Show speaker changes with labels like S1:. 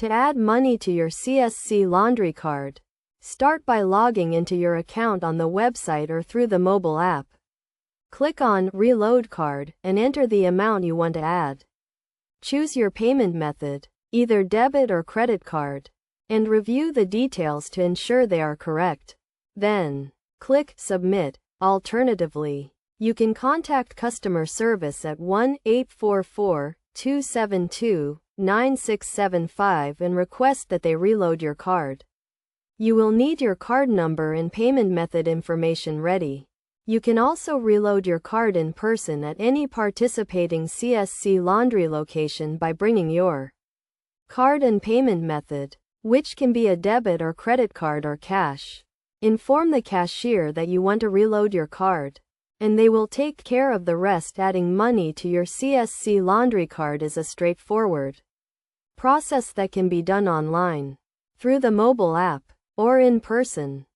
S1: To add money to your CSC Laundry card, start by logging into your account on the website or through the mobile app. Click on Reload Card and enter the amount you want to add. Choose your payment method, either debit or credit card, and review the details to ensure they are correct. Then, click Submit. Alternatively, you can contact customer service at 1-844-272-9675 and request that they reload your card. You will need your card number and payment method information ready. You can also reload your card in person at any participating CSC Laundry location by bringing your card and payment method, which can be a debit or credit card or cash. Inform the cashier that you want to reload your card, and they will take care of the rest. Adding money to your CSC Laundry card is a straightforward process that can be done online, through the mobile app, or in person.